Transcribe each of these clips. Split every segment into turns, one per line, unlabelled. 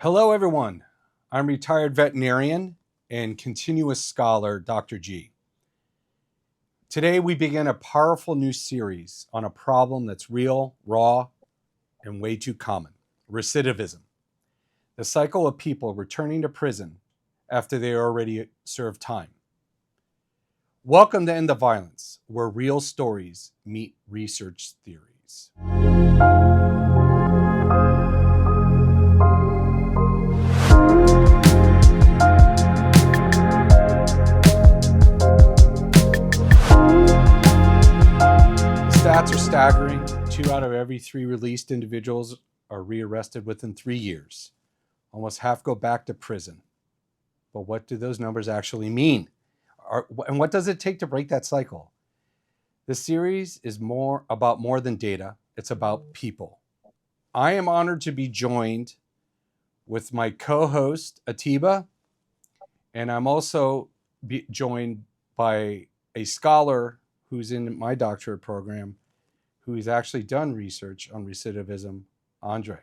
Hello, everyone. I'm retired veterinarian and continuous scholar, Dr. G. Today, we begin a powerful new series on a problem that's real, raw, and way too common: recidivism, the cycle of people returning to prison after they already served time. Welcome to End the Violence, where real stories meet research theories. Stats are staggering. 2 out of every 3 released individuals are rearrested within 3 years. Almost half go back to prison. But what do those numbers actually mean? And what does it take to break that cycle? This series is more than data. It's about people. I am honored to be joined with my co-host, Atiba, and I'm also joined by a scholar who's in my doctorate program, who's actually done research on recidivism, Andre.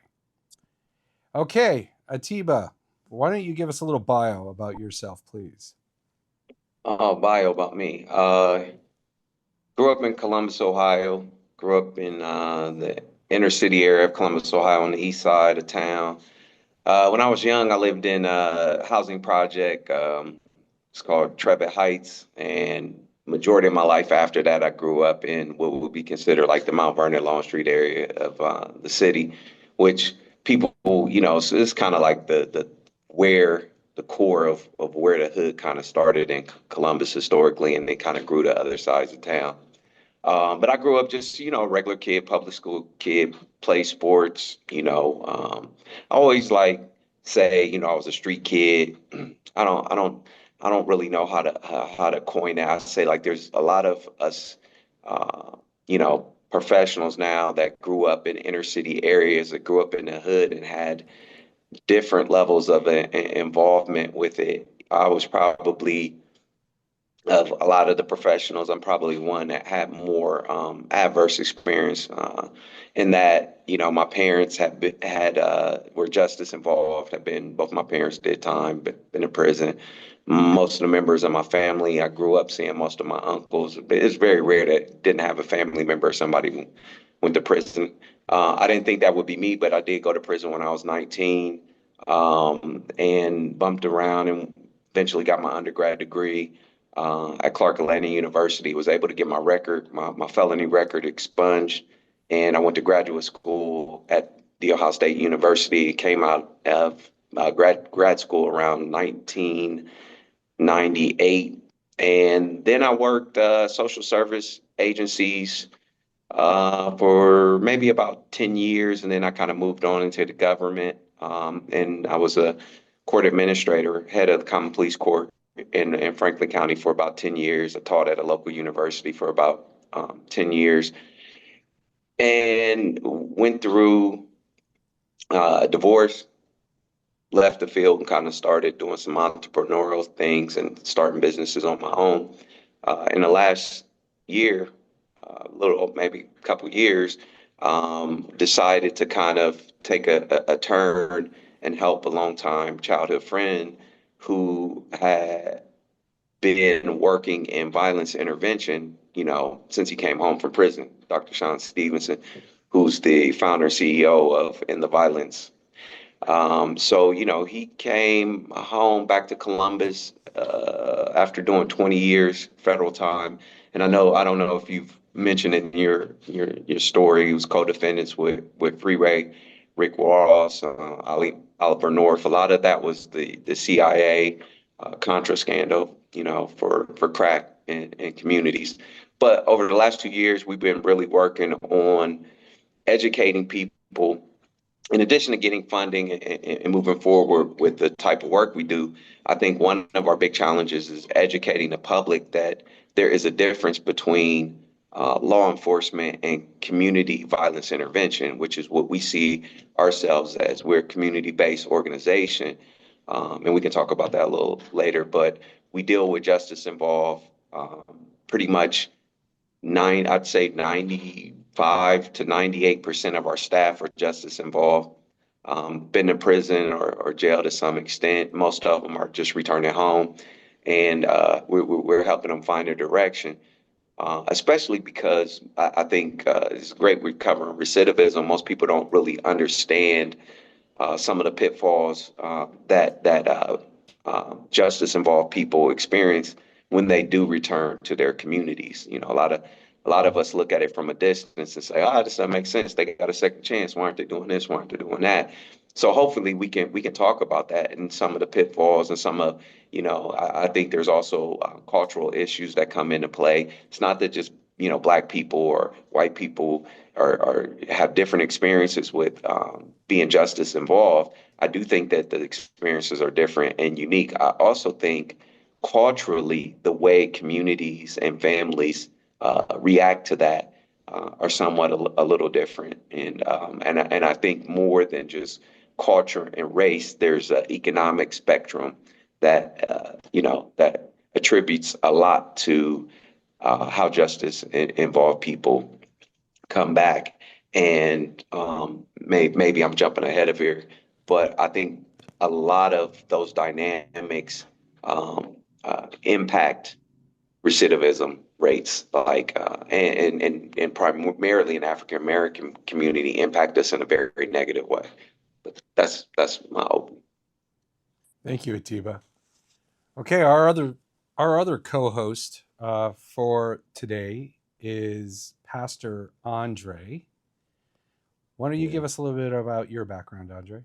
Okay, Atiba, why don't you give us a little bio about yourself, please?
Bio about me. Grew up in Columbus, Ohio. Grew up in the inner city area of Columbus, Ohio, on the east side of town. When I was young, I lived in a housing project. It's called Trevitt Heights, and majority of my life after that, I grew up in what would be considered like the Mount Vernon, Long Street area of the city, which people, so it's kind of like the where the core of where the hood kind of started in Columbus historically, and they kind of grew to other sides of town. But I grew up just, regular kid, public school kid, play sports, I always like say, I was a street kid. I don't really know how to coin that. I say like there's a lot of us, professionals now that grew up in inner city areas, that grew up in the hood and had different levels of involvement with it. I was probably of a lot of the professionals, I'm probably one that had more adverse experience in that, my parents were justice involved, have been, both my parents did time, but been in prison. Most of the members of my family, I grew up seeing most of my uncles. It's very rare that didn't have a family member or somebody who went to prison. I didn't think that would be me, but I did go to prison when I was 19 and bumped around and eventually got my undergrad degree at Clark Atlanta University. Was able to get my felony record expunged, and I went to graduate school at The Ohio State University. Came out of grad school around 1998, and then I worked social service agencies for maybe about 10 years, and then I kind of moved on into the government, and I was a court administrator, head of the Common Pleas Court in Franklin County for about 10 years. I taught at a local university for about 10 years, and went through a divorce, left the field, and kind of started doing some entrepreneurial things and starting businesses on my own. In the last year, maybe a couple of years, decided to kind of take a turn and help a longtime childhood friend who had been working in violence intervention, since he came home from prison. Dr. Sean Stevenson, who's the founder and CEO of In the Violence. So, he came home back to Columbus after doing 20 years federal time. And I don't know if you've mentioned in your story, he was co-defendants with Freeway, Rick Ross, Oliver North. A lot of that was the CIA Contra scandal, for crack in communities. But over the last 2 years, we've been really working on educating people. In addition to getting funding and moving forward with the type of work we do, I think one of our big challenges is educating the public that there is a difference between law enforcement and community violence intervention, which is what we see ourselves as. We're a community-based organization, and we can talk about that a little later, but we deal with justice involved pretty much I'd say 95 to 98% of our staff are justice involved. been to prison or jail to some extent. Most of them are just returning home, and we're helping them find a direction. Especially because I think it's great we're covering recidivism. Most people don't really understand some of the pitfalls that justice involved people experience when they do return to their communities. You know, a lot of us look at it from a distance and say, "Ah, this doesn't make sense. They got a second chance. Why aren't they doing this? Why aren't they doing that?" So hopefully we can talk about that and some of the pitfalls and some of I think there's also cultural issues that come into play. It's not that just black people or white people or have different experiences with being justice involved. I do think that the experiences are different and unique. I also think culturally, the way communities and families react to that are somewhat a little different. And I think more than just culture and race, there's an economic spectrum that attributes a lot to how justice involved people come back. And maybe I'm jumping ahead of here, but I think a lot of those dynamics impact recidivism rates, like and primarily in African American community, impact us in a very, very negative way. But that's my open.
Thank you, Atiba. Okay, our other co-host for today is Pastor Andre. Why don't you
Yeah.
give us a little bit about your background, Andre?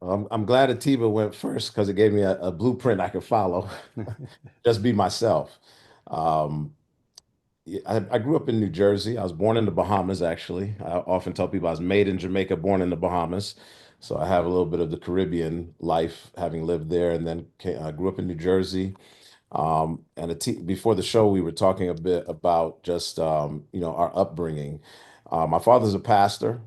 I'm glad Atiba went first because it gave me a blueprint I could follow. Just be myself. Um, yeah, I grew up in New Jersey. I was born in the Bahamas, actually. I often tell people I was made in Jamaica, born in the Bahamas. So I have a little bit of the Caribbean life, having lived there, and then I grew up in New Jersey. And before the show, we were talking a bit about just our upbringing. My father's a pastor.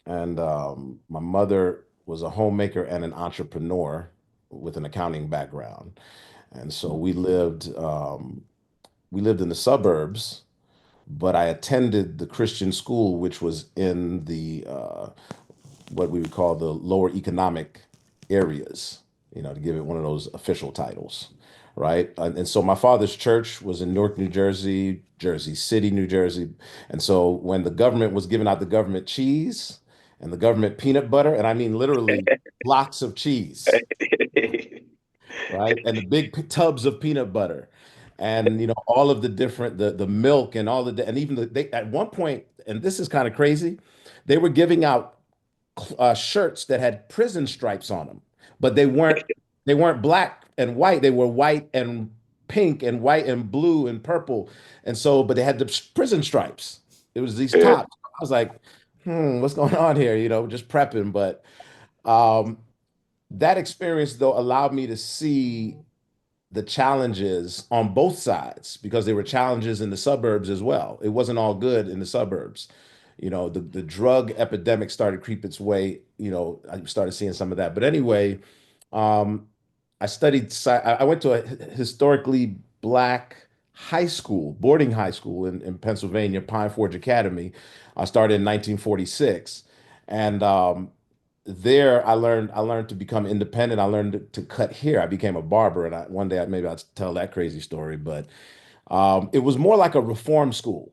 And my mother was a homemaker and an entrepreneur with an accounting background. And so we lived in the suburbs, but I attended the Christian school, which was in the what we would call the lower economic areas, to give it one of those official titles, right? And so my father's church was in Newark, New Jersey, Jersey City, New Jersey. And so when the government was giving out the government cheese and the government peanut butter, and I mean literally blocks of cheese, right? And the big tubs of peanut butter. And all of the different the milk and all of the and even they at one point, and this is kind of crazy, they were giving out shirts that had prison stripes on them, but they weren't black and white. They were white and pink and white and blue and purple, and so but they had the prison stripes. It was these
Yeah.
tops. I was like, what's going on here? Just prepping, but um, that experience though allowed me to see the challenges on both sides because there were challenges in the suburbs as well. It wasn't all good in the suburbs. The drug epidemic started to creep its way. I started seeing some of that. But anyway, um, I went to a historically black high school, boarding high school in Pennsylvania, Pine Forge Academy. I started in 1946. And there I learned to become independent. I learned to cut hair. I became a barber, and one day maybe I'll tell that crazy story. But it was more like a reform school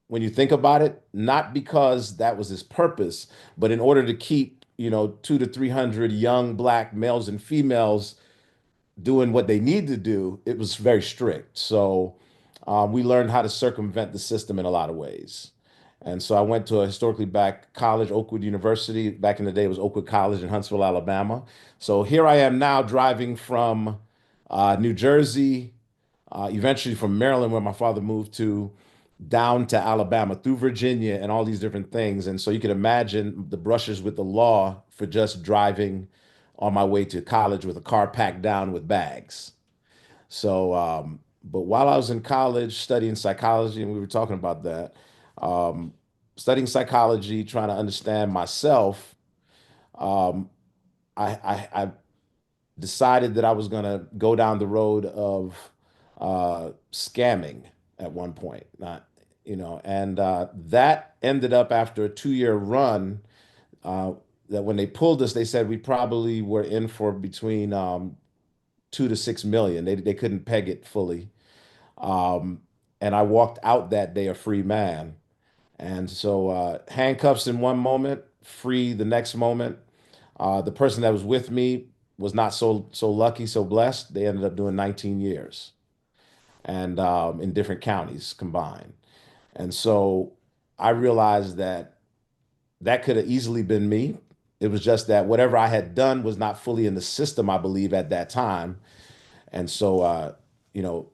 when you think about it, not because that was his purpose, but in order to keep 200 to 300 young black males and females doing what they need to do, it was very strict. So we learned how to circumvent the system in a lot of ways. And so I went to a historically black college, Oakwood University. Back in the day, it was Oakwood College in Huntsville, Alabama. So here I am now driving from New Jersey, eventually from Maryland, where my father moved to, down to Alabama through Virginia and all these different things. And so you can imagine the brushes with the law for just driving on my way to college with a car packed down with bags. So, but while I was in college studying psychology, and we were talking about that, um, studying psychology, trying to understand myself, um, I decided that I was going to go down the road of scamming at one point. Not, and that ended up after a 2-year run. Uh, that when they pulled us, they said we probably were in for between 2 to 6 million. They couldn't peg it fully. Um, and I walked out that day a free man. And so handcuffs in one moment, free the next moment. The person that was with me was not so lucky, so blessed. They ended up doing 19 years, and in different counties combined. And so I realized that that could have easily been me. It was just that whatever I had done was not fully in the system, I believe, at that time. And so, you know,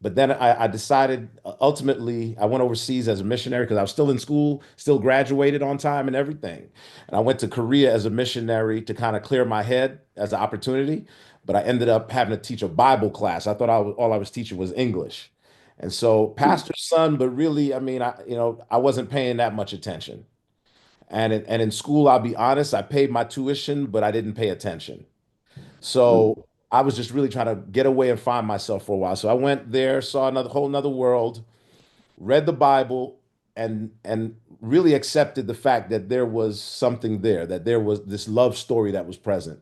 but then I decided ultimately I went overseas as a missionary because I was still in school, still graduated on time and everything. And I went to Korea as a missionary to kind of clear my head as an opportunity. But I ended up having to teach a Bible class. I thought all I was teaching was English. And so pastor's son, but really, I mean, I wasn't paying that much attention. And in school, I'll be honest, I paid my tuition, but I didn't pay attention.
Mm.
So I was just really trying to get away and find myself for a while. So I went there, saw another whole another world, read the Bible, and really accepted the fact that there was something there, that there was this love story that was present.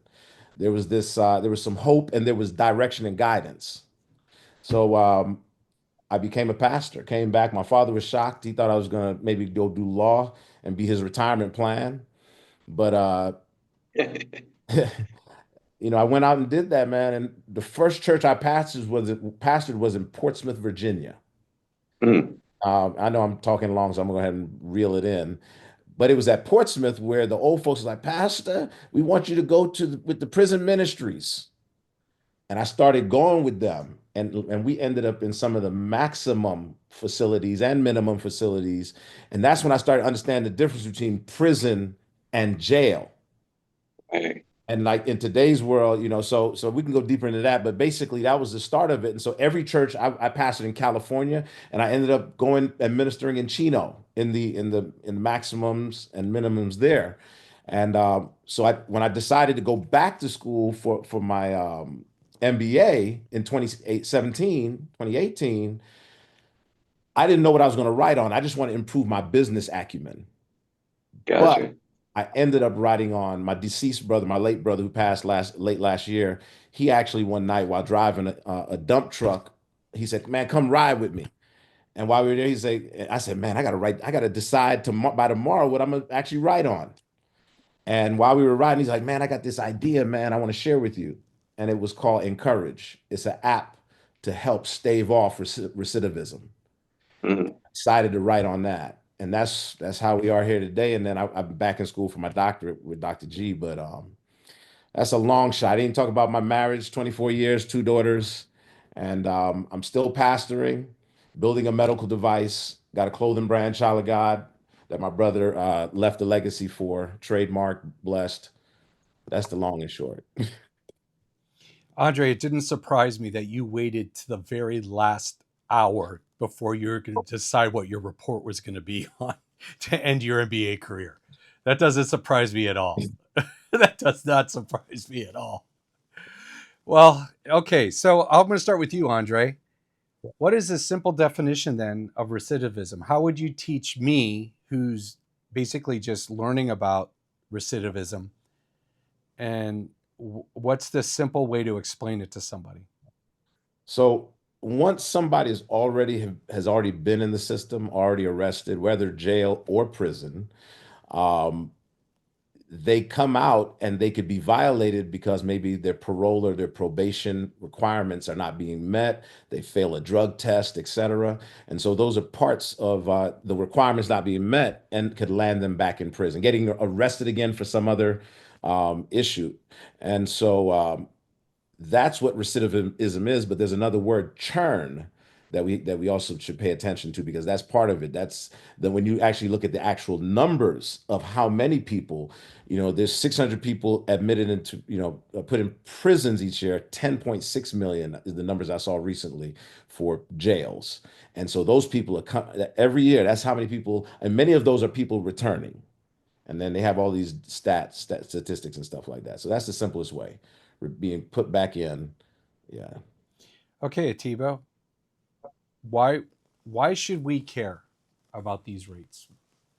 There was some hope and there was direction and guidance. So I became a pastor, came back. My father was shocked. He thought I was gonna maybe go do law and be his retirement plan. But I went out and did that, man. And the first church I pastored was in Portsmouth, Virginia.
Mm.
I know I'm talking long, so I'm gonna go ahead and reel it in. But it was at Portsmouth where the old folks was like, Pastor, we want you to go with the prison ministries. And I started going with them. And we ended up in some of the maximum facilities and minimum facilities. And that's when I started understanding the difference between prison and jail.
Right.
And like in today's world, so we can go deeper into that, but basically that was the start of it. And so every church I pastored in California, and I ended up going and ministering in Chino in the maximums and minimums there. And so when I decided to go back to school for my MBA in 2018, I didn't know what I was going to write on. I just want to improve my business acumen. But
Gotcha.
I ended up writing on my deceased brother, my late brother who passed late last year. He actually one night while driving a dump truck, he said, "Man, come ride with me." And while we were there, I said, "Man, I got to decide by tomorrow what I'm gonna actually write on." And while we were riding, he's like, "Man, I got this idea, man. I want to share with you." And it was called Encourage. It's an app to help stave off recidivism.
Mm.
Decided to write on that. And that's how we are here today. And then I'm back in school for my doctorate with Dr. G. But that's a long shot. I didn't talk about my marriage, 24 years, two daughters, and I'm still pastoring, building a medical device, got a clothing brand, Child of God, that my brother left a legacy for, trademark, blessed. That's the long and short.
Andre, it didn't surprise me that you waited to the very last hour before you were going to decide what your report was going to be on to end your MBA career. That doesn't surprise me at all. That does not surprise me at all. Well, okay, so I'm going to start with you, Andre. What is a simple definition then of recidivism? How would you teach me, who's basically just learning about recidivism, and what's the simple way to explain it to somebody?
So once somebody has already been in the system, already arrested, whether jail or prison, um, they come out and they could be violated because maybe their parole or their probation requirements are not being met. They fail a drug test, etc. And so those are parts of the requirements not being met and could land them back in prison, getting arrested again for some other issue. And so that's what recidivism is, but there's another word, churn, that we also should pay attention to because that's part of it. That's that when you actually look at the actual numbers of how many people, there's 600 people admitted into, put in prisons each year. 10.6 million is the numbers I saw recently for jails. And so those people every year, that's how many people, and many of those are people returning. And then they have all these statistics and stuff like that. So that's the simplest way. Being put back in. Yeah.
Okay, Atiba, why why should we care about these rates?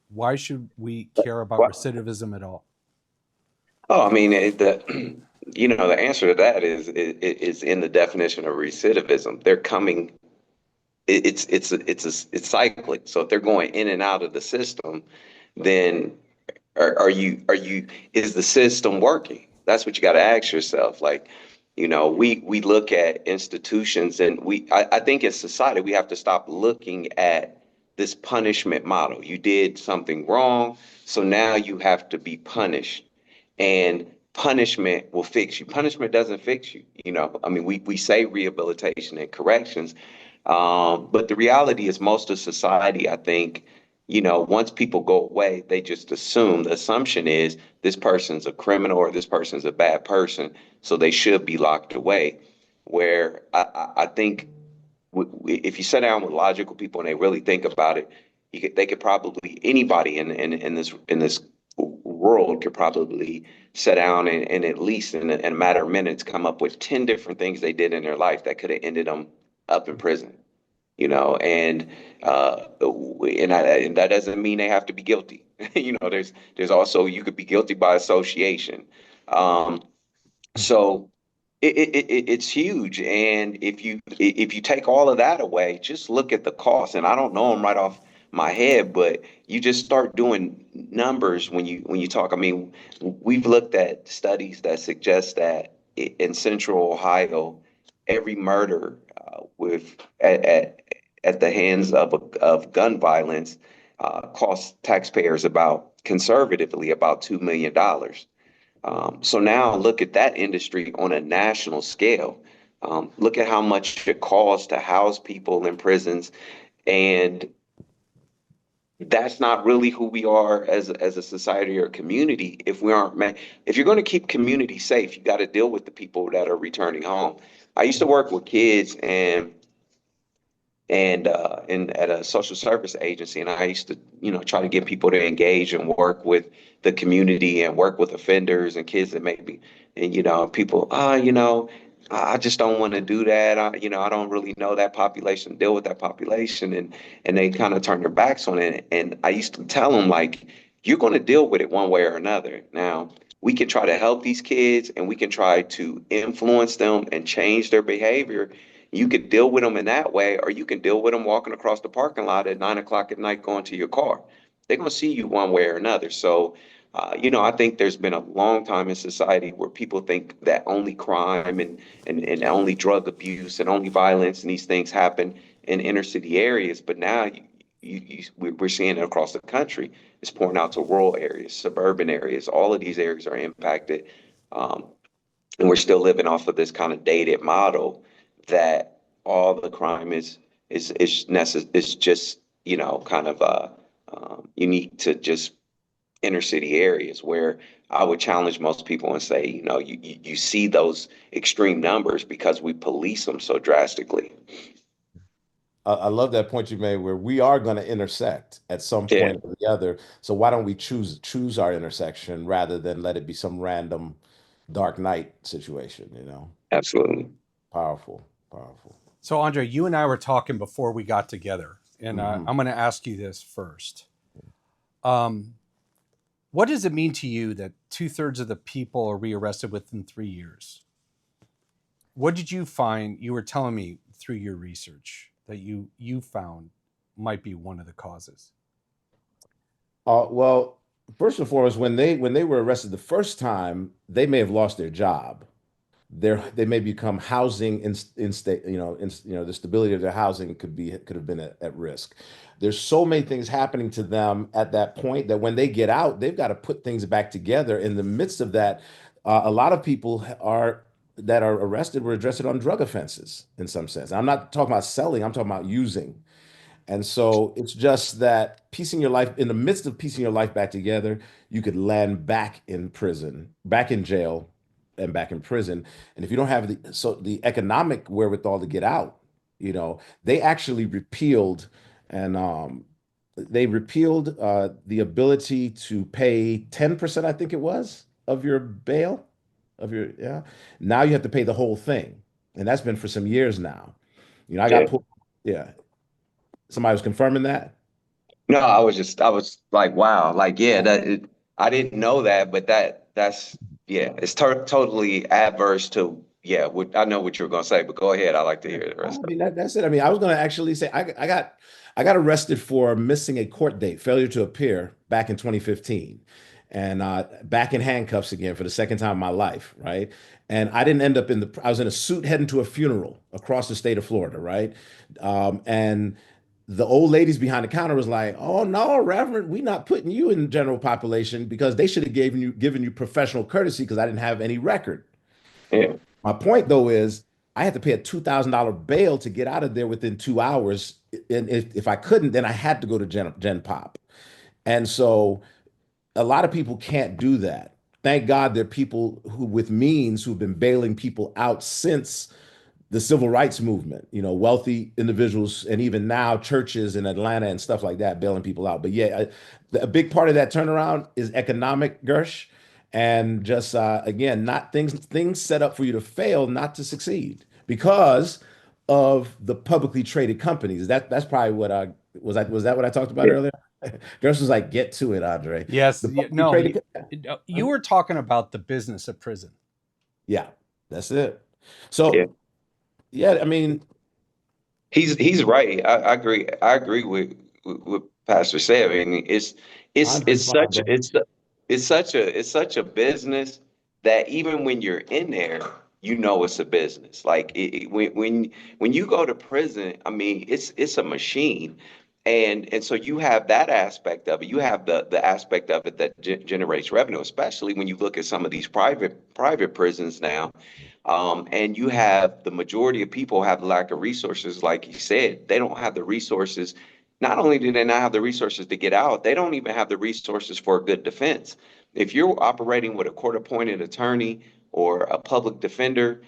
Why should we care about
What?
recidivism at all?
Oh, I mean, the answer to that is in the definition of recidivism. They're coming. It's cyclic. So if they're going in and out of the system, then are you is the system working? That's what you got to ask yourself. Like, we look at institutions, and I think as society we have to stop looking at this punishment model. You did something wrong, so now you have to be punished, and punishment will fix you. Punishment doesn't fix you. I mean, we say rehabilitation and corrections, but the reality is most of society, I think, once people go away, they just assume, the assumption is this person's a criminal or this person's a bad person, so they should be locked away. Where I think if you sit down with logical people and they really think about it, they could probably, anybody in this world could probably sit down and at least in a matter of minutes come up with 10 different things they did in their life that could have ended them up in prison. And that doesn't mean they have to be guilty. There's also, you could be guilty by association. So it's huge. And if you take all of that away, just look at the cost. And I don't know them right off my head, but you just start doing numbers when you talk. I mean, we've looked at studies that suggest that in Central Ohio, every murder with at the hands of gun violence costs taxpayers about, conservatively, about $2 million. So now look at that industry on a national scale. Look at how much it costs to house people in prisons, and that's not really who we are as a society or a community. If we aren't, if you're going to keep community safe, you got to deal with the people that are returning home. I used to work with kids and at a social service agency, and I used to try to get people to engage and work with the community and work with offenders and kids that maybe, and people, I just don't want to do that. I don't really know that population, deal with that population, and they kind of turn their backs on it. And I used to tell them, like, you're going to deal with it one way or another. Now, we can try to help these kids and we can try to influence them and change their behavior. You could deal with them in that way, or you can deal with them walking across the parking lot at 9 o'clock at night going to your car. They're going to see you one way or another. So, I think there's been a long time in society where people think that only crime and only drug abuse and only violence and these things happen in inner city areas. But now we're seeing it across the country. It's pouring out to rural areas, suburban areas. All of these areas are impacted. Um, and we're still living off of this kind of dated model that all the crime is just kind of unique to just inner city areas, where I would challenge most people and say, you see those extreme numbers because we police them so drastically.
I love that point you made where we are going to intersect at some
Yeah,
point or the other. So why don't we choose our intersection rather than let it be some random dark night situation,
absolutely.
Powerful, powerful.
So, Andre, you and I were talking before we got together, and
Hmm.
I'm going to ask you this first. Um, what does it mean to you that 2/3 of the people are rearrested within 3 years? What did you find? You were telling me through your research that you found might be one of the causes.
Well, first and foremost, when they were arrested the first time, they may have lost their job. They may become housing in state, the stability of their housing could have been at risk. There's so many things happening to them at that point that when they get out, they've got to put things back together. In the midst of that, a lot of people that are arrested were arrested on drug offenses in some sense. I'm not talking about selling, I'm talking about using. And so it's just that piecing your life in the midst of piecing your life back together, you could land back in prison, back in jail, and back in prison. And if you don't have the economic wherewithal to get out, they actually repealed and they repealed the ability to pay 10%, I think it was, of your bail, of your yeah. Now you have to pay the whole thing. And that's been for some years now. I got
Yeah.
pulled. Yeah. Somebody was confirming that.
No, I was like, wow, like, yeah, I didn't know that, but that's Yeah, it's totally adverse to, yeah, I know what you're going to say, but go ahead. I like to hear the
I
rest of
mean that's it. I mean, I was going to actually say I got arrested for missing a court date, failure to appear back in 2015, and back in handcuffs again for the second time in my life, right? And I didn't end up I was in a suit heading to a funeral across the state of Florida, right? And the old ladies behind the counter was like, "Oh no, Reverend, we not putting you in the general population because they should have given you professional courtesy because I didn't have any record."
it.
My point though is I had to pay a $2,000 bail to get out of there within 2 hours. And if I couldn't, then I had to go to Gen Pop. And so a lot of people can't do that. Thank God there are people who with means who've been bailing people out since the civil rights movement, wealthy individuals, and even now churches in Atlanta and stuff like that bailing people out. But yeah, a big part of that turnaround is economic, Gersh, and just again, not things set up for you to fail, not to succeed because of the publicly traded companies. That's probably what I was that what I talked about
Yeah.
earlier? Gersh was like, get to it, Andre.
Yes,
The publicly
no,
traded,
you were talking about the business of prison.
yeah, that's it.
Yeah.
So yeah, I mean,
He's right. I agree. I agree with Pastor Sam. I mean,
Andre's
it's
fine,
such
bro.
it's such a business that even when you're in there, you know it's a business. Like when you go to prison, I mean, it's a machine, and so you have that aspect of it. You have the aspect of it that generates revenue, especially when you look at some of these private prisons now. And you have the majority of people have lack of resources, like you said, they don't have the resources. Not only do they not have the resources to get out, they don't even have the resources for a good defense. If you're operating with a court-appointed attorney or a public defender,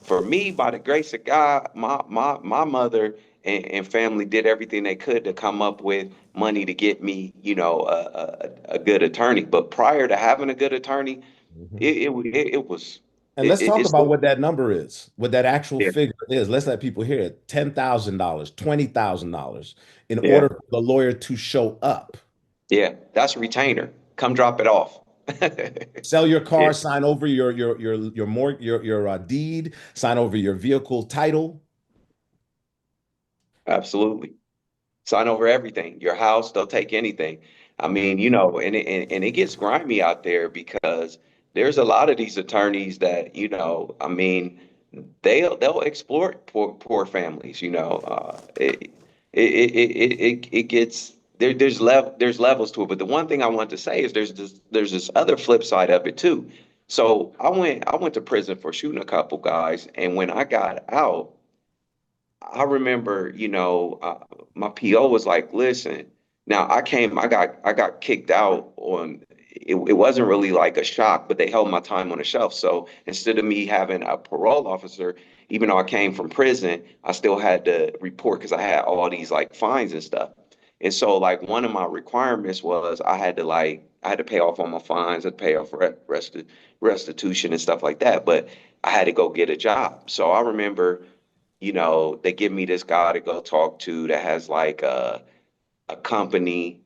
for me, by the grace of God, my mother and family did everything they could to come up with money to get me, a good attorney. But prior to having a good attorney,
Mhm.
it was
And let's talk
it's
about what that number is, what that actual
yeah,
figure is. Let's let people hear it. $10,000, $20,000 in
yeah,
order for the lawyer to show up.
yeah. That's a retainer. Come drop it off.
Sell your
Yeah,
car, sign over your deed, sign over your vehicle title.
absolutely. Sign over everything. Your house, they'll take anything. I mean, and it gets grimy out there because there's a lot of these attorneys that, I mean, they'll exploit poor families. It gets there's levels to it. But the one thing I want to say is there's this other flip side of it too. So I went to prison for shooting a couple guys, and when I got out, I remember, my PO was like, "Listen, now I got kicked out on. It wasn't really like a shock, but they held my time on the shelf. So instead of me having a parole officer, even though I came from prison, I still had to report because I had all these like fines and stuff. And so like one of my requirements was I had to pay off all my fines, I had to pay off restitution and stuff like that. But I had to go get a job. So I remember they give me this guy to go talk to that has like a company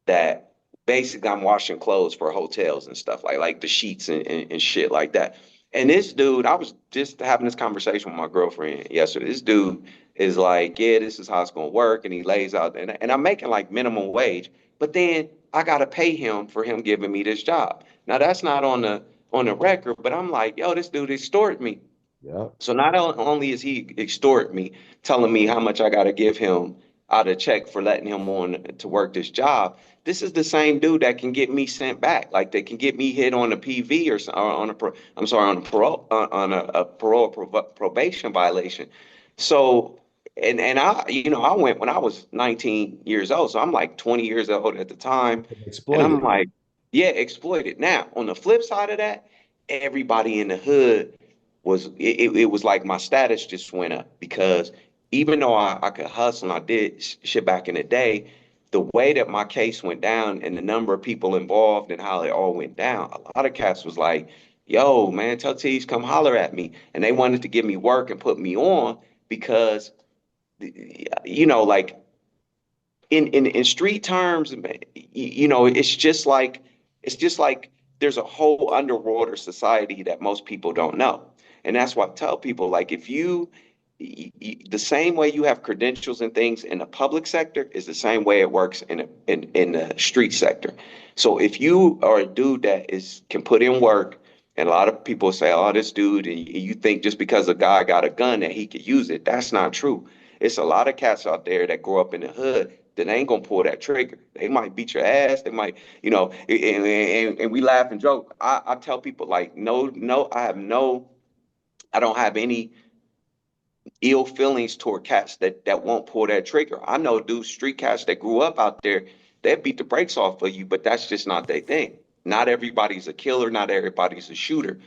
that basically I'm washing clothes for hotels and stuff like the sheets and shit like that. And this dude, I was just having this conversation with my girlfriend yesterday. This dude is like, yeah, this is how it's gonna work, and he lays out, and I'm making like minimum wage, but then I gotta pay him for him giving me this job. Now that's not on the record, but I'm like, yo, this dude extorted me.
Yeah.
So not only is he extort me, telling me how much I got to give him out of check for letting him on to work this job, this is the same dude that can get me sent back. Like they can get me hit on a PV or on I'm sorry, on a parole a parole probation violation. So and I went when I was 19 years old, so I'm like 20 years old at the time, and I'm
Exploited.
like, yeah, exploited. Now on the flip side of that, everybody in the hood it was like my status just went up because even though I could hustle and I did shit back in the day, the way that my case went down and the number of people involved and how it all went down, a lot of cats was like, yo, man, tell T's come holler at me. And they wanted to give me work and put me on because, like in street terms, it's just like there's a whole underwater society that most people don't know. And that's why I tell people, like, if the same way you have credentials and things in the public sector is the same way it works in the street sector. So if you are a dude that can put in work, and a lot of people say, oh, this dude, and you think just because a guy got a gun that he could use it. That's not true. It's a lot of cats out there that grow up in the hood that ain't gonna pull that trigger. They might beat your ass. They might, and we laugh and joke. I tell people, like, no, I don't have any ill feelings toward cats that won't pull that trigger. I know dudes, street cats that grew up out there, they beat the brakes off of you, but that's just not their thing. Not everybody's a killer, not everybody's a shooter.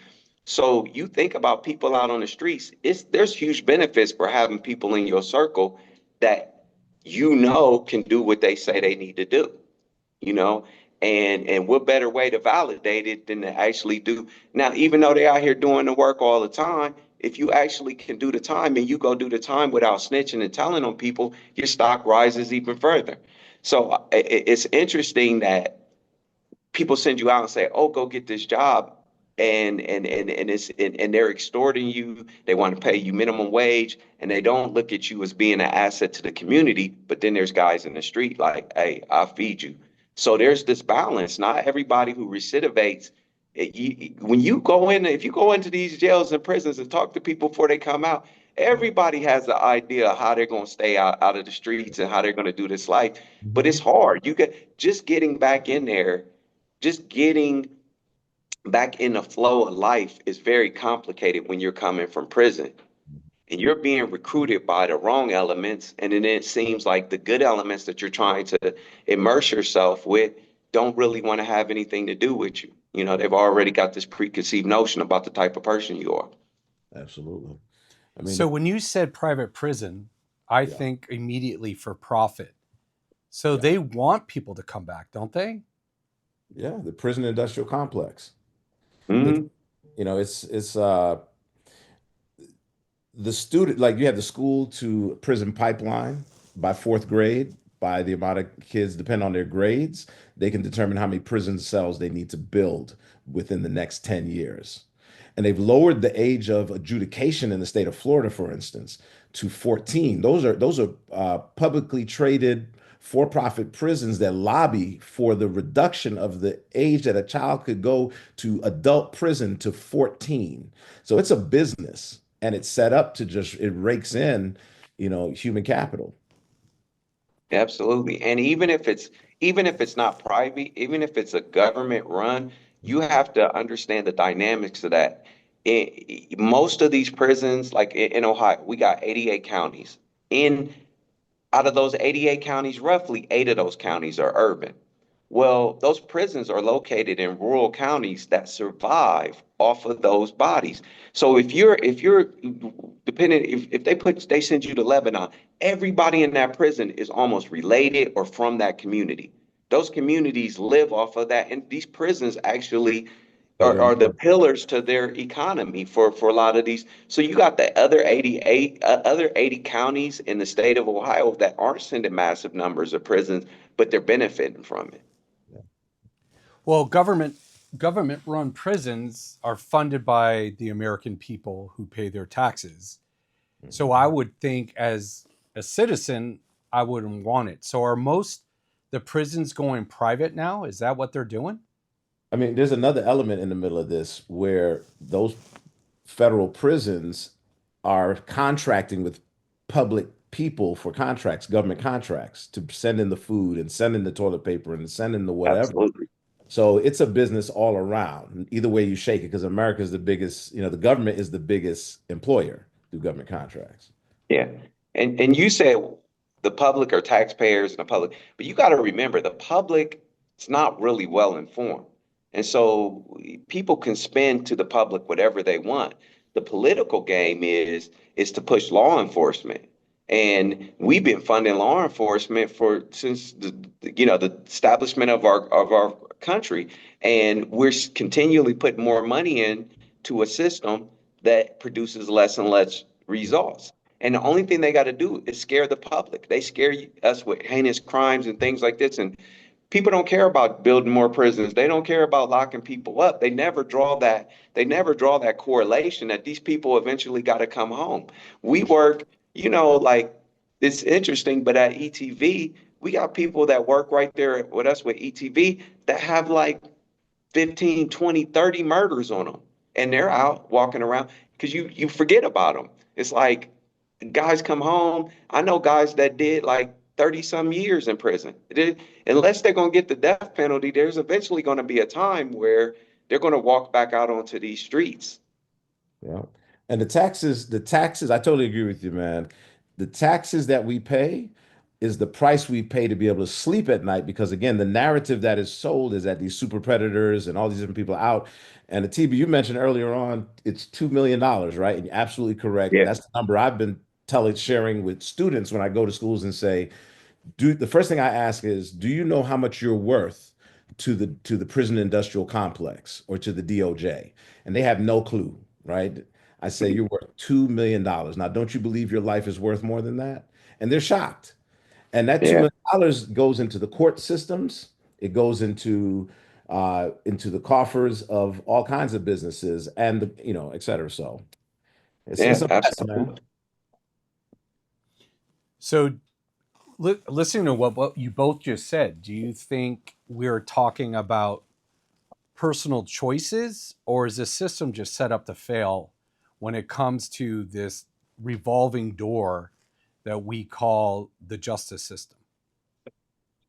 So you think about people out on the streets, there's huge benefits for having people in your circle that can do what they say they need to do, you know? And what better way to validate it than to actually do. Now, even though they're out here doing the work all the time, if you actually can do the time and you go do the time without snitching and telling on people, your stock rises even further. So it's interesting that people send you out and say, "Oh, go get this job," and they're extorting you. They want to pay you minimum wage, and they don't look at you as being an asset to the community. But then there's guys in the street like, "Hey, I'll feed you." So there's this balance. Not everybody who recidivates. When you go in, if you go into these jails and prisons and talk to people before they come out, everybody has the idea of how they're going to stay out of the streets and how they're going to do this life. But it's hard. Just getting back in there, just getting back in the flow of life is very complicated when you're coming from prison and you're being recruited by the wrong elements. And then it seems like the good elements that you're trying to immerse yourself with don't really want to have anything to do with you. You know, they've already got this preconceived notion about the type of person you are.
Absolutely. I mean,
So when you said private prison, I
Yeah.
think immediately for profit. So
Yeah.
they want people to come back, don't they?
yeah, the prison industrial complex.
Mhm.
It's the student, like you have the school to prison pipeline by fourth grade. By the amount of kids, depending on their grades, they can determine how many prison cells they need to build within the next 10 years. And they've lowered the age of adjudication in the state of Florida, for instance, to 14. Those are publicly traded for-profit prisons that lobby for the reduction of the age that a child could go to adult prison to 14. So it's a business, and it's set up to it rakes in, human capital.
Absolutely. And even if it's not private, even if it's a government run, you have to understand the dynamics of that. Most of these prisons, like in Ohio, we got 88 counties. In Out of those 88 counties, roughly 8 of those counties are urban. Well, those prisons are located in rural counties that survive off of those bodies. So if you're depending if they send you to Lebanon, everybody in that prison is almost related or from that community. Those communities live off of that, and these prisons actually
Pay them
are the
more.
pillars to their economy for a lot of these. So you got the other 80 counties in the state of Ohio that aren't sending massive numbers of prisons, but they're benefiting from it.
Well, government run prisons are funded by the American people who pay their taxes. So I would think as a citizen, I wouldn't want it. So are most the prisons going private now? Is that what they're doing?
I mean, there's another element in the middle of this where those federal prisons are contracting with public people for contracts, government contracts, to send in the food and send in the toilet paper and send in the whatever.
Absolutely.
So it's a business all around, either way you shake it, because America is the biggest, the government is the biggest employer through government contracts.
Yeah. And you said the public are taxpayers and the public, but you got to remember the public is not really well informed. And so people can spend to the public whatever they want. The political game is to push law enforcement. And we've been funding law enforcement since the establishment of our country. And we're continually putting more money in to a system that produces less and less results. And the only thing they got to do is scare the public. They scare us with heinous crimes and things like this. And People don't care about building more prisons. They don't care about locking people up. They never draw that correlation that these people eventually got to come home. We work, like it's interesting, but at ETV, we got people that work right there with us with ETV that have like 15, 20, 30 murders on them. And they're out walking around because you forget about them. It's like guys come home. I know guys that did like 30 some years in prison. Unless they're going to get the death penalty, there's eventually going to be a time where they're going to walk back out onto these streets.
Yeah. And the taxes, I totally agree with you, man. The taxes that we pay is the price we pay to be able to sleep at night because again, the narrative that is sold is that these super predators and all these different people are out. And Atiba, you mentioned earlier on, it's $2 million, right? And you're absolutely correct.
Yeah.
That's the number I've been sharing with students when I go to schools and say, the first thing I ask is, do you know how much you're worth to the prison industrial complex or to the DOJ? And they have no clue, right? I say you're worth $2 million. Now, don't you believe your life is worth more than that? And they're shocked. And that $2
Yeah.
million goes into the court systems. It goes into the coffers of all kinds of businesses and et cetera. So it's
Yeah,
a mess, man.
absolutely.
So, listening to what you both just said, do you think we're talking about personal choices, or is the system just set up to fail when it comes to this revolving door that we call the justice system?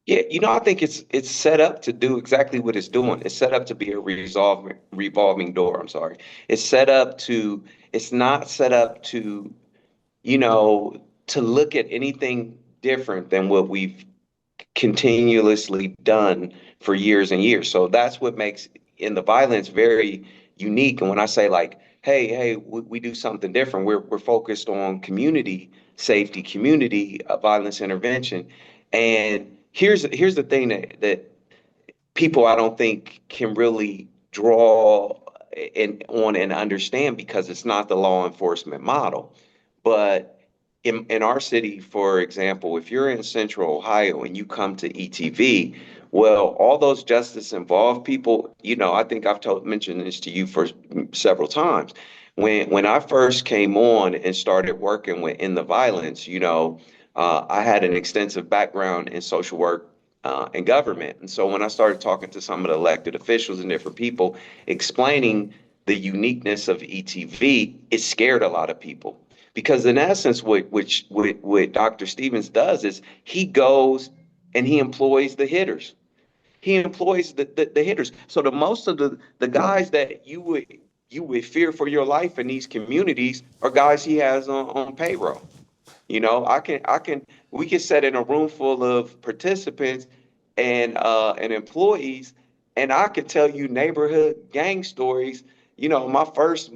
Yeah, I think it's set up to do exactly what it's doing. It's set up to be a revolving door. I'm sorry. It's not set up to look at anything different than what we've continuously done for years and years. So that's what makes in the violence very unique. And when I say like, hey, we do something different, we're focused on community safety, community violence intervention. And here's the thing that people I don't think can really draw on and understand because it's not the law enforcement model. But in our city, for example, if you're in Central Ohio and you come to ETV, well, all those justice involved people, I think mentioned this to you for several times. When I first came on and started working in the violence, I had an extensive background in social work and government. And so when I started talking to some of the elected officials and different people explaining the uniqueness of ETV, it scared a lot of people. Because in essence, what Dr. Stevens does is he goes and he employs the hitters. He employs the hitters. So the most of the guys that you would fear for your life in these communities are guys he has on payroll. We can set in a room full of participants and employees, and I could tell you neighborhood gang stories. My first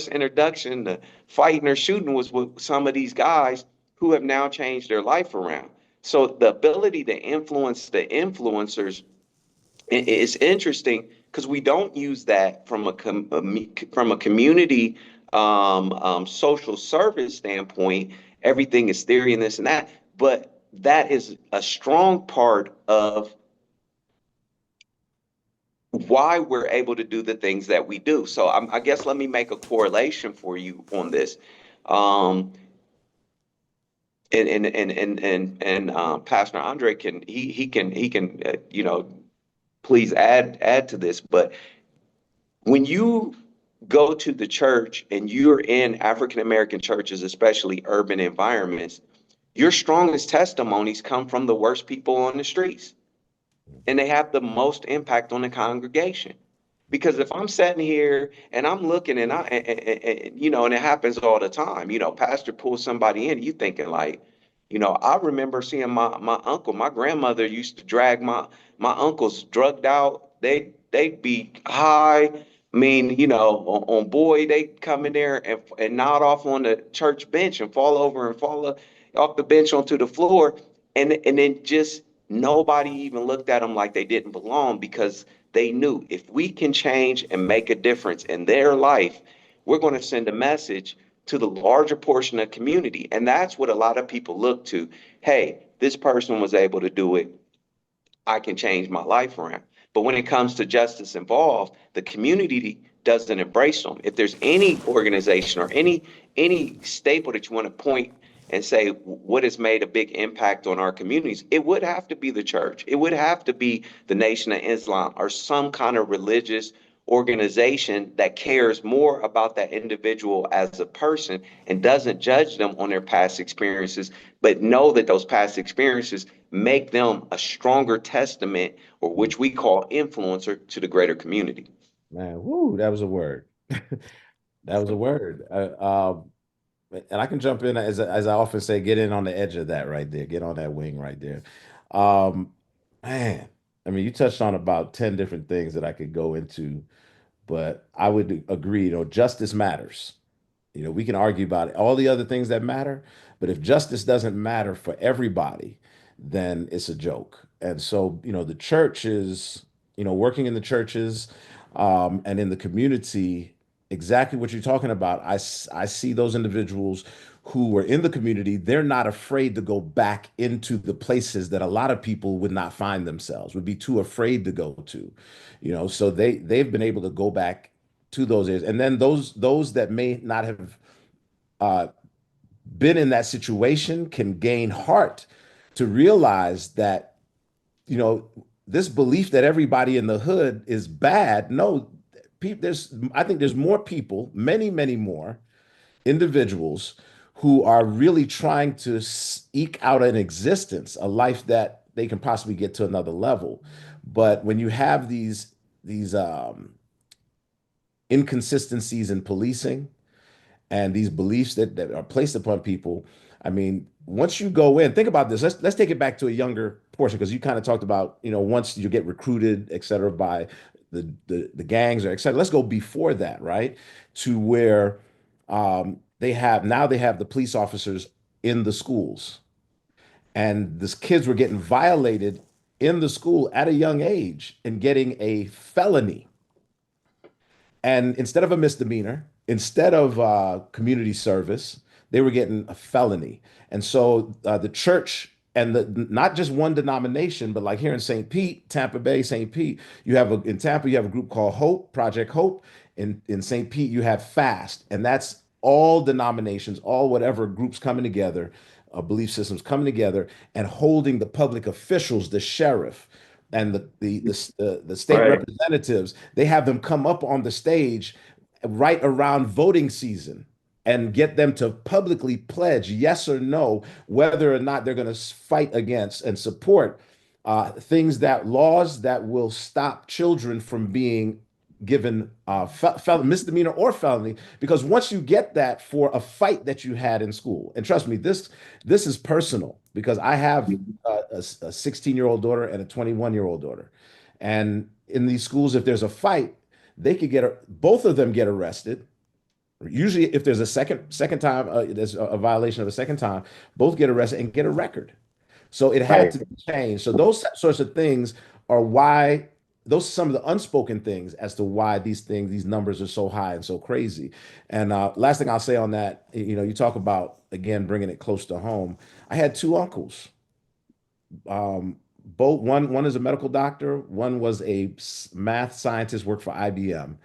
introduction to fighting or shooting was with some of these guys who have now changed their life around. So the ability to influence the influencers is interesting because we don't use that from from a community social service standpoint. Everything is theory and this and that, but that is a strong part of why we're able to do the things that we do. So I guess let me make a correlation for you on this. Um, and Pastor Andre can please add to this. But when you go to the church and you're in African American churches, especially urban environments, your strongest testimonies come from the worst people on the streets, and they have the most impact on the congregation. Because if I'm sitting here and I'm looking and it happens all the time, pastor pulls somebody in, you thinking like, I remember seeing my uncle, my grandmother used to drag my uncles drugged out. They'd be high. I mean, on boy, they come in there and nod off on the church bench and fall over and fall off the bench onto the floor. And then just nobody even looked at them like they didn't belong because they knew if we can change and make a difference in their life, we're going to send a message to the larger portion of the community. And that's what a lot of people look to. Hey, this person was able to do it. I can change my life around. But when it comes to justice involved, the community doesn't embrace them. If there's any organization or any staple that you want to point and say what has made a big impact on our communities, it would have to be the church. It would have to be the Nation of Islam or some kind of religious organization that cares more about that individual as a person and doesn't judge them on their past experiences, but know that those past experiences make them a stronger testament, or which we call influencer, to the greater community.
Man, woo, that was a word. That was a word. And I can jump in as I often say, get in on the edge of that right there, get on that wing right there. Um, man, I mean, you touched on about 10 different things that I could go into, but I would agree, justice matters. We can argue about all the other things that matter, but if justice doesn't matter for everybody, then it's a joke. And so, the church is, working in the churches, and in the community, exactly what you're talking about. I see those individuals who were in the community, they're not afraid to go back into the places that a lot of people would not find themselves, would be too afraid to go to, so they've been able to go back to those areas. And then those that may not have uh, been in that situation can gain heart to realize that, you know, this belief that everybody in the hood is bad. No, I think there's more people, many more individuals who are really trying to eke out an existence, a life that they can possibly get to another level. But when you have these inconsistencies in policing and these beliefs that are placed upon people, I mean, once you go in, think about this. Let's take it back to a younger portion, because you kind of talked about, once you get recruited, et cetera, by the gangs or et cetera. Let's go before that, right? To where they have the police officers in the schools, and these kids were getting violated in the school at a young age and getting a felony. And instead of a misdemeanor, instead of community service, they were getting a felony. And so the church, and not just one denomination, but like here in St. Pete, Tampa Bay, St. Pete, in Tampa, you have a group called Hope, Project Hope. In St. Pete, you have FAST, and that's all denominations, all whatever groups coming together, belief systems coming together and holding the public officials, the sheriff, and the state
Right.
representatives. They have them come up on the stage right around voting season and get them to publicly pledge yes or no whether or not they're going to fight against and support laws that will stop children from being given misdemeanor or felony. Because once you get that for a fight that you had in school, and trust me, this is personal, because I have a 16-year-old daughter and a 21-year-old daughter, and in these schools, if there's a fight, they could both of them get arrested. Usually, if there's a second time, there's a violation of a second time, both get arrested and get a record. So it had
Right.
to be changed. So those sorts of things are why those are some of the unspoken things as to why these numbers are so high and so crazy. And last thing I'll say on that, you talk about, again, bringing it close to home. I had two uncles. Both one is a medical doctor, one was a math scientist, worked for IBM.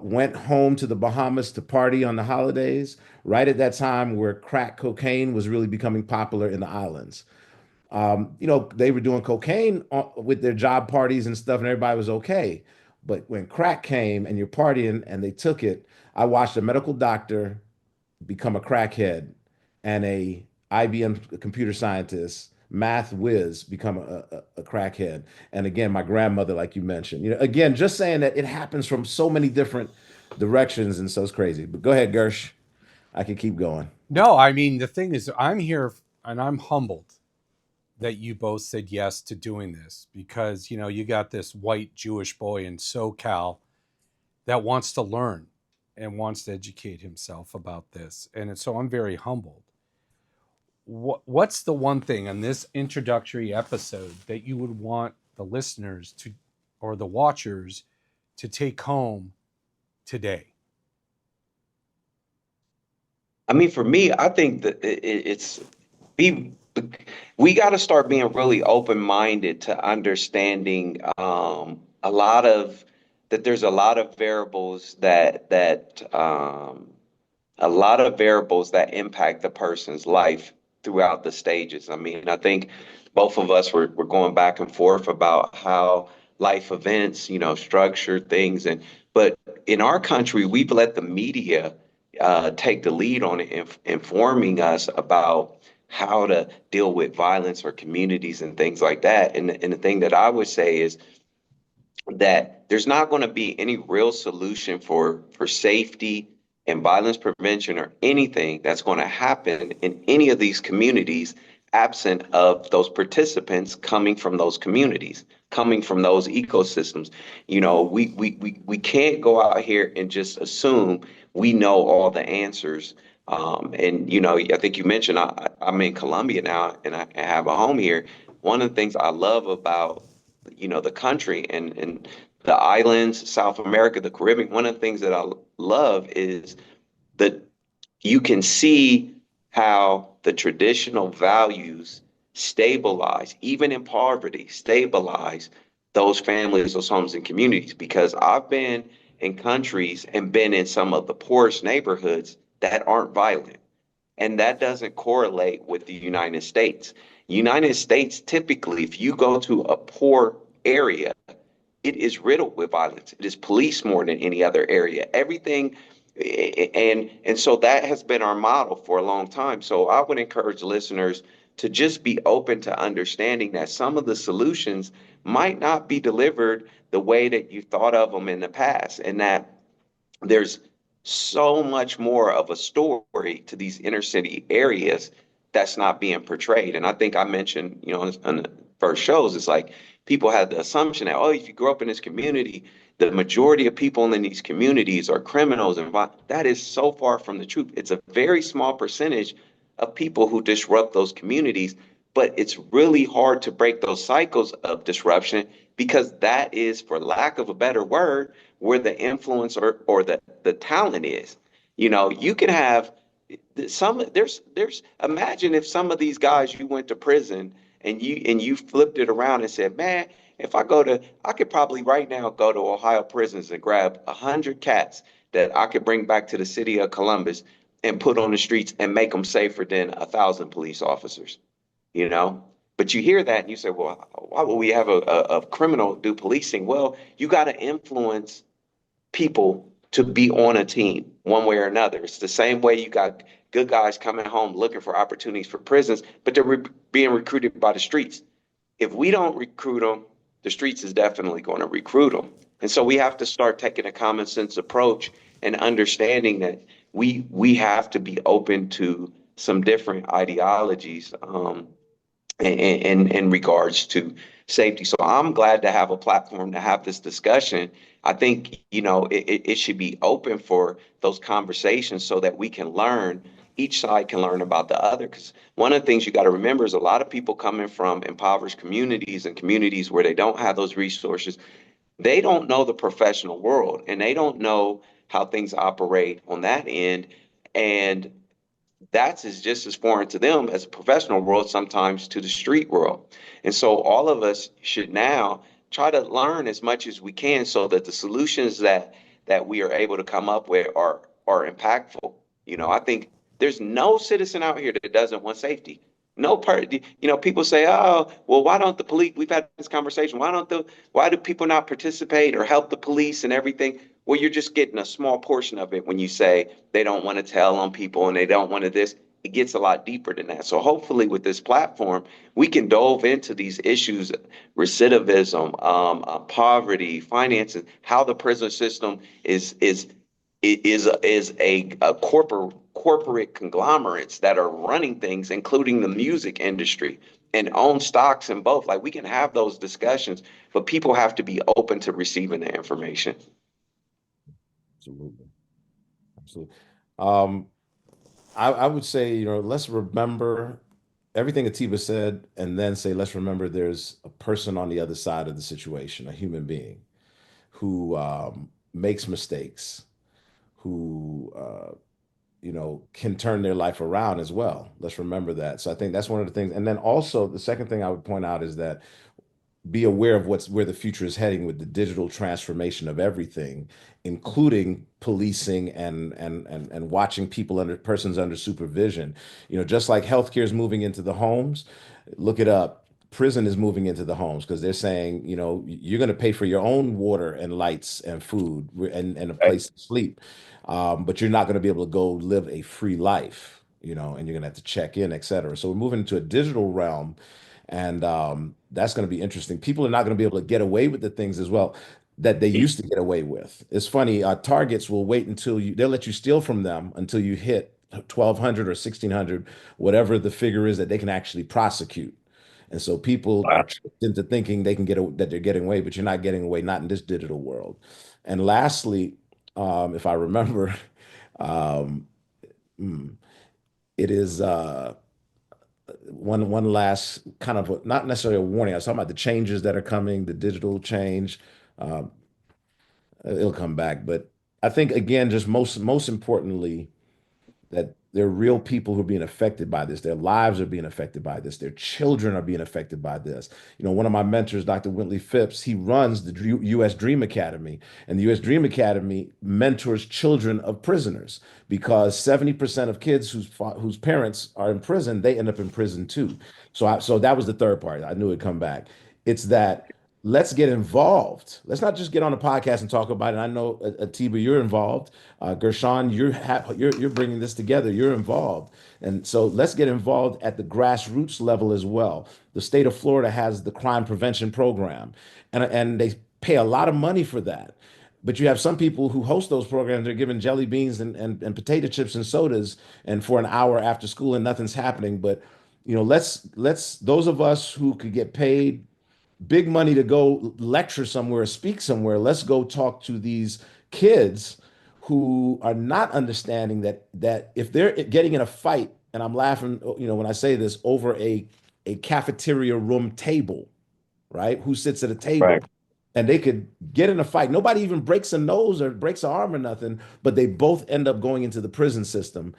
Went home to the Bahamas to party on the holidays, right at that time where crack cocaine was really becoming popular in the islands. They were doing cocaine with their job parties and stuff, and everybody was okay. But when crack came and you're partying and they took it, I watched a medical doctor become a crackhead and a IBM computer scientist, math whiz, become a crackhead. And again, my grandmother, like you mentioned, again, just saying that it happens from so many different directions, and so it's crazy. But go ahead, Gersh. I can keep going.
No, I mean, the thing is, I'm here and I'm humbled that you both said yes to doing this, because, you got this white Jewish boy in SoCal that wants to learn and wants to educate himself about this. And so I'm very humbled. What's the one thing on this introductory episode that you would want the listeners to, or the watchers, to take home today?
I mean, for me, I think that it's be we got to start being really open-minded to understanding a lot of that there's a lot of variables that impact the person's life throughout the stages. I mean, I think both of us were going back and forth about how life events, structure things, but in our country, we've let the media take the lead on it, informing us about how to deal with violence or communities and things like that. And the thing that I would say is that there's not going to be any real solution for safety and violence prevention or anything that's going to happen in any of these communities absent of those participants coming from those communities, coming from those ecosystems. We can't go out here and just assume we know all the answers. I think you mentioned I'm in Colombia now and I have a home here. One of the things I love about the country and the islands, South America, the Caribbean. One of the things that I love is that you can see how the traditional values stabilize, even in poverty, stabilize those families, those homes and communities. Because I've been in countries and been in some of the poorest neighborhoods that aren't violent. And that doesn't correlate with the United States. United States, typically, if you go to a poor area, it is riddled with violence. It is policed more than any other area. Everything, and so that has been our model for a long time. So I would encourage listeners to just be open to understanding that some of the solutions might not be delivered the way that you thought of them in the past, and that there's so much more of a story to these inner city areas that's not being portrayed. And I think I mentioned, on the first shows, it's like people had the assumption that, oh, if you grow up in this community, the majority of people in these communities are criminals. And that is so far from the truth. It's a very small percentage of people who disrupt those communities, but it's really hard to break those cycles of disruption because that is, for lack of a better word, where the influence or the talent is. You can have there's imagine if some of these guys you went to prison and you flipped it around and said, man, if I could probably right now go to Ohio prisons and grab 100 cats that I could bring back to the city of Columbus and put on the streets and make them safer than 1,000 police officers, you know? But you hear that and you say, well, why would we have a criminal do policing? Well, you got to influence people to be on a team one way or another. It's the same way you got good guys coming home looking for opportunities for prisons, but they're being recruited by the streets. If we don't recruit them, the streets is definitely going to recruit them. And so we have to start taking a common sense approach and understanding that we have to be open to some different ideologies in regards to safety. So I'm glad to have a platform to have this discussion. I think, it should be open for those conversations so that we can learn, each side can learn about the other. Because one of the things you got to remember is a lot of people coming from impoverished communities and communities where they don't have those resources, they don't know the professional world and they don't know how things operate on that end. And that's just as foreign to them as a professional world, sometimes to the street world. And so all of us should now try to learn as much as we can so that the solutions that we are able to come up with are impactful. I think there's no citizen out here that doesn't want safety. No part, people say, oh, well, why don't the police, we've had this conversation, why do people not participate or help the police and everything? Well, you're just getting a small portion of it when you say they don't want to tell on people and they don't want to this. It gets a lot deeper than that. So hopefully with this platform, we can delve into these issues, recidivism, poverty, finances, how the prison system is a corporate conglomerates that are running things, including the music industry, and own stocks in both. Like we can have those discussions, but people have to be open to receiving the information.
Absolutely. Absolutely. I would say, let's remember everything Atiba said, and then say, let's remember there's a person on the other side of the situation, a human being who makes mistakes, who can turn their life around as well. Let's remember that. So I think that's one of the things. And then also the second thing I would point out is that be aware of where the future is heading with the digital transformation of everything, including policing and watching persons under supervision. Just like healthcare is moving into the homes, look it up. Prison is moving into the homes because they're saying, you're going to pay for your own water and lights and food and a place to sleep, but you're not going to be able to go live a free life, and you're going to have to check in, et cetera. So we're moving into a digital realm, and that's going to be interesting. People are not going to be able to get away with the things as well that they used to get away with. It's funny, targets will wait they'll let you steal from them until you hit 1,200 or 1,600, whatever the figure is that they can actually prosecute. And so people are tricked into thinking that they're getting away, but you're not getting away, not in this digital world. And lastly, if I remember, um, hmm, it is one last kind of not necessarily a warning. I was talking about the changes that are coming, the digital change. Um, it'll come back, but I think again, just most importantly, that there are real people who are being affected by this. Their lives are being affected by this. Their children are being affected by this. One of my mentors, Dr. Wintley Phipps, he runs the U.S. Dream Academy, and the U.S. Dream Academy mentors children of prisoners because 70% of kids whose parents are in prison, they end up in prison too. So that was the third part. I knew it'd come back. It's that let's get involved. Let's not just get on a podcast and talk about it. I know Atiba, you're involved. Gershon, you're bringing this together. You're involved, and so let's get involved at the grassroots level as well. The state of Florida has the crime prevention program, and they pay a lot of money for that. But you have some people who host those programs. They're given jelly beans and potato chips and sodas, and for an hour after school, and nothing's happening. But let's those of us who could get paid big money to go lecture somewhere, speak somewhere. Let's go talk to these kids who are not understanding that if they're getting in a fight, and I'm laughing, when I say this, over a cafeteria room table, right? Who sits at a table?
Right.
And they could get in a fight. Nobody even breaks a nose or breaks an arm or nothing, but they both end up going into the prison system.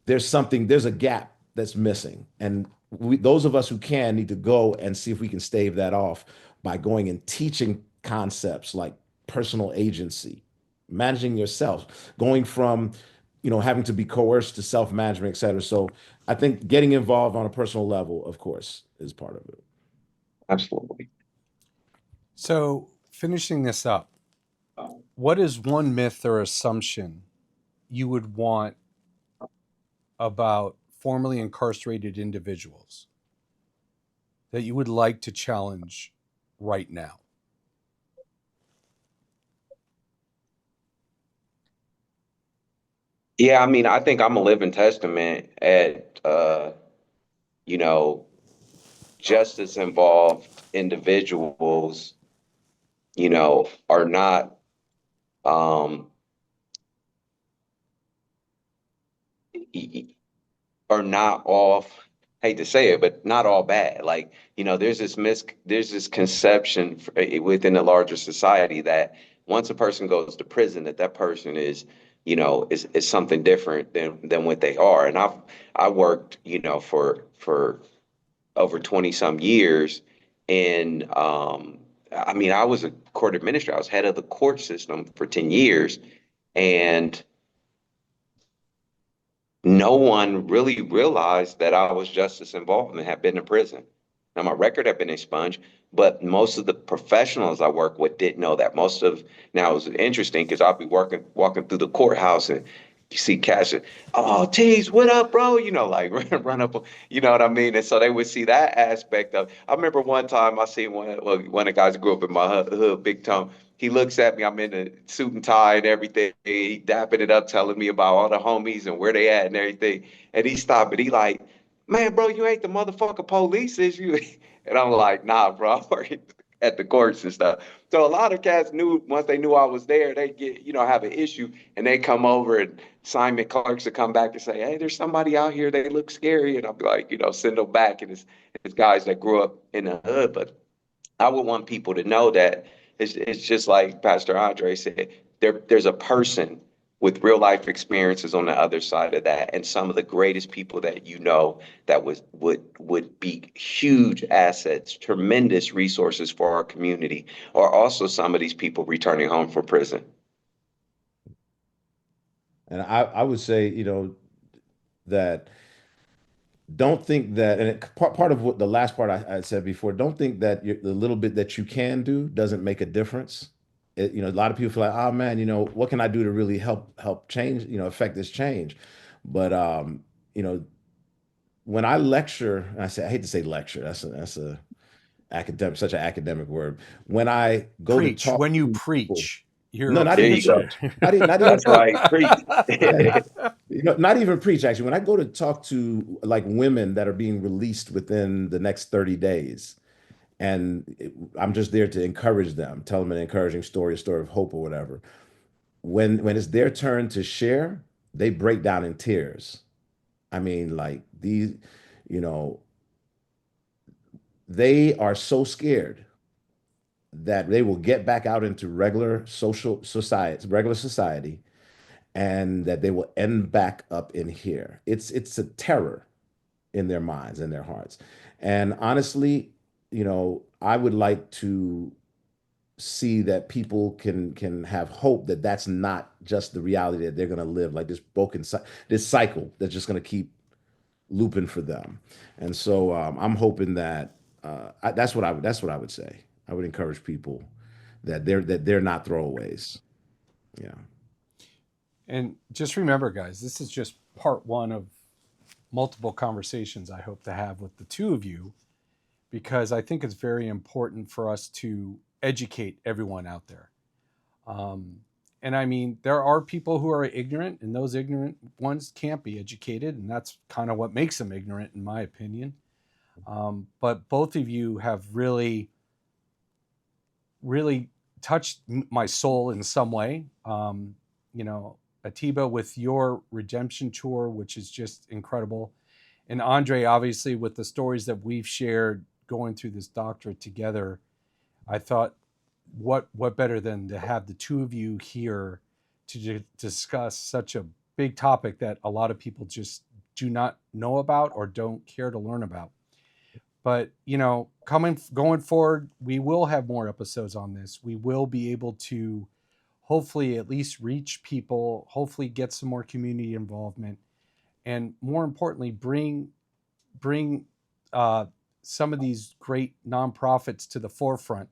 There's a gap that's missing. And those of us who can need to go and see if we can stave that off by going and teaching concepts like personal agency, managing yourself, going from, having to be coerced to self-management, et cetera. So I think getting involved on a personal level, of course, is part of it.
Absolutely.
So, finishing this up, what is one myth or assumption you would want about formerly incarcerated individuals that you would like to challenge right now?
Yeah, I mean, I think I'm a living testament at, you know, justice involved individuals, are not, um, are not off, hate to say it, but not all bad. Like, there's this conception within the larger society that once a person goes to prison, that person is, is something different than what they are. And I worked, for over 20 some years. And I mean, I was a court administrator. I was head of the court system for 10 years. And no one really realized that I was justice involved and had been to prison. Now, my record had been expunged, but most of the professionals I work with didn't know that. Now it was interesting because I'll be walking through the courthouse and you see cats, oh, Tease, what up, bro? Like run up, you know what I mean? And so they would see that aspect of. I remember one time I seen one of the guys who grew up in my hood, Big Tom. He looks at me, I'm in a suit and tie and everything. He dapping it up, telling me about all the homies and where they at and everything. And he stopped and he like, man, bro, you ain't the motherfucking police, is you? And I'm like, nah, bro, I'm working at the courts and stuff. So a lot of cats knew once they knew I was there, they get, have an issue and they come over and Simon clerks would come back and say, hey, there's somebody out here, they look scary. And I'll be like, send them back. And it's guys that grew up in the hood. But I would want people to know that it's just like Pastor Andre said, there's a person with real life experiences on the other side of that, and some of the greatest people that you know that would be huge assets, tremendous resources for our community, are also some of these people returning home from prison.
And I would say, that don't think that, and part of what the last part I said before, don't think that the little bit that you can do doesn't make a difference. A lot of people feel like, oh man, what can I do to really help change, affect this change? But you know, when I lecture, and I hate to say lecture, that's a academic, such an academic word. When I go to
Preach.
talk
When you
to people,
preach, you're
no,
a
not
There
even
you go.
preacher.
preach, not even
That's
preach.
right. Preach.
Not even preach, actually. When I go to talk to like women that are being released within the next 30 days, and I'm just there to encourage them, tell them an encouraging story, a story of hope or whatever. When it's their turn to share, they break down in tears. I mean, like these, you know, they are so scared that they will get back out into regular society, and that they will end back up in here. It's a terror in their minds and their hearts. And honestly, I would like to see that people can have hope that that's not just the reality that they're going to live like this cycle that's just going to keep looping for them. And so I'm hoping that that's what I would say. I would encourage people that they're not throwaways. Yeah.
And just remember, guys, this is just part one of multiple conversations I hope to have with the two of you, because I think it's very important for us to educate everyone out there. And I mean, there are people who are ignorant, and those ignorant ones can't be educated, and that's kind of what makes them ignorant, in my opinion. But both of you have really, really touched my soul in some way. Atiba, with your redemption tour, which is just incredible, and Andre, obviously, with the stories that we've shared going through this doctorate together. I thought, what better than to have the two of you here to discuss such a big topic that a lot of people just do not know about or don't care to learn about. But going forward, we will have more episodes on this. We will be able to hopefully at least reach people, hopefully get some more community involvement, and more importantly, bring some of these great nonprofits to the forefront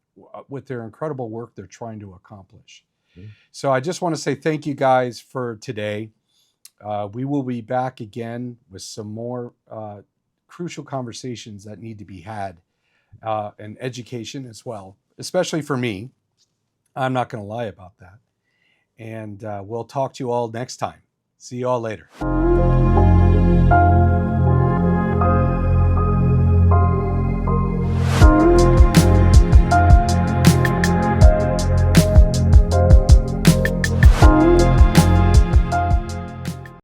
with their incredible work they're trying to accomplish.
Mhm.
So I just want to say thank you guys for today. We will be back again with some more crucial conversations that need to be had, and education as well, especially for me. I'm not going to lie about that. And we'll talk to you all next time. See you all later.